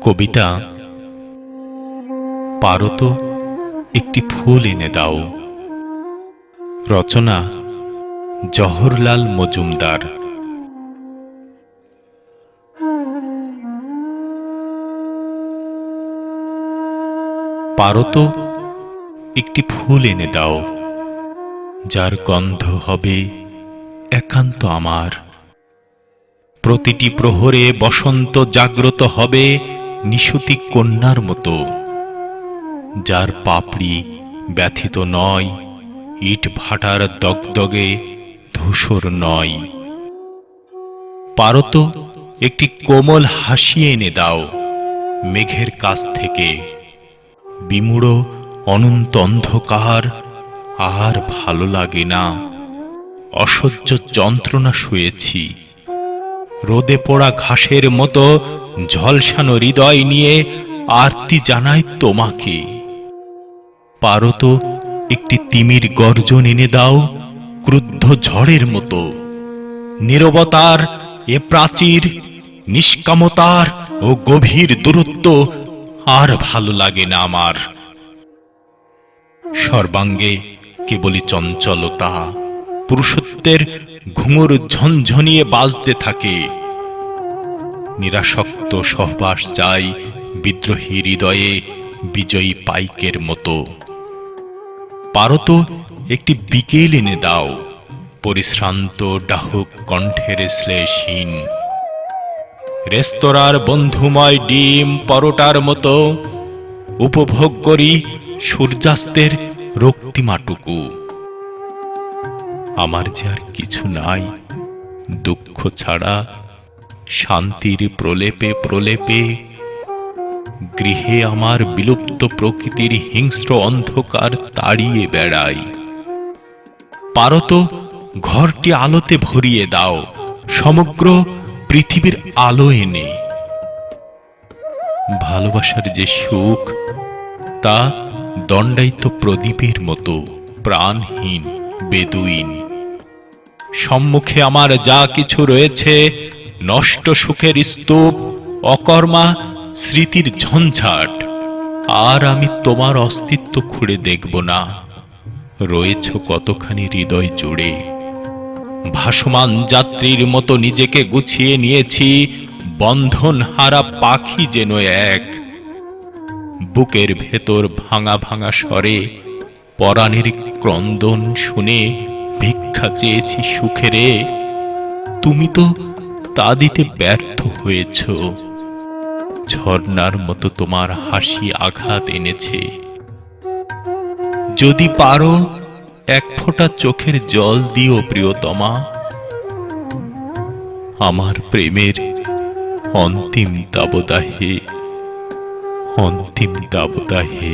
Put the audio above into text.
কবিতা পারো তো একটি ফুল এনে দাও। রচনা জওহরলাল মজুমদার। পারো তো একটি ফুল এনে দাও, যার গন্ধ হবে একান্ত আমার। প্রতিটি প্রহরে বসন্ত জাগ্রত হবে নিশুতি কন্যার মতো, যার পাপড়ি ব্যথিত নয়, ইট ভাটার দগদগে ধূসর নয়। পারো তো একটি কোমল হাসি এনে দাও মেঘের কাছ থেকে। বিমূঢ় অনন্ত অন্ধকার আর ভালো লাগে না, অসহ্য যন্ত্রণা শুয়েছি। রোদে পোড়া ঘাসের মতো ঝলসানো হৃদয় নিয়ে আরতি জানাই তোমাকে। পারো তো একটি তিমির গর্জন এনে দাও ক্রুদ্ধ ঝড়ের মতো। নীরবতার এ প্রাচীর, নিষ্কামতার ও গভীর দূরত্ব আর ভালো লাগে না আমার। সর্বাঙ্গে কেবলই চঞ্চলতা, পুরুষত্বের ঘুঙুর ঝনঝনিয়ে বাজতে থাকে। নিরাসক্ত সহবাস চাই বিদ্রোহী হৃদয়ে বিজয়ী পাইকের মতো। পারো তো একটি বিকেল এনে দাও পরিশ্রান্ত ডাহুক কণ্ঠের শ্লেষহীন। রেস্তোরাঁর বন্ধুময় ডিম পরোটার মতো উপভোগ করি সূর্যাস্তের রক্তিমাটুকু। আমার যে আর কিছু নাই দুঃখ ছাড়া, শান্তির প্রলেপে প্রলেপে। গৃহে আমার বিলুপ্ত প্রকৃতির হিংস্র অন্ধকার তাড়িয়ে বেড়াই। পারো তো ঘরটি আলোতে ভরিয়ে দাও সমগ্র পৃথিবীর আলো এনে। ভালোবাসার যে সুখ তা দণ্ডায়িত প্রদীপের মতো প্রাণহীন বেদুইন। সম্মুখে আমার যা কিছু রয়েছে নষ্ট সুখের স্তূপ, অকর্মা স্মৃতির ঝঞ্ঝাট। আর আমি তোমার অস্তিত্ব খুঁড়ে দেখব না। রয়েছ কতখানি হৃদয় জুড়ে। ভাসমান যাত্রীর মতো নিজেকে গুছিয়ে নিয়েছি, বন্ধন হারা পাখি যেন এক। বুকের ভেতর ভাঙা ভাঙা স্বরে পরাণের ক্রন্দন শুনে ভিক্ষা চেয়েছি সুখেরে। তুমি তো তা দিতে ব্যর্থ হয়েছ। ঝর্ণার মতো তোমার হাসি আঘাত এনেছে। যদি পারো এক ফোঁটা চোখের জল দিও প্রিয়তমা, আমার প্রেমের অন্তিম দাবদাহে, অন্তিম দাবদাহে।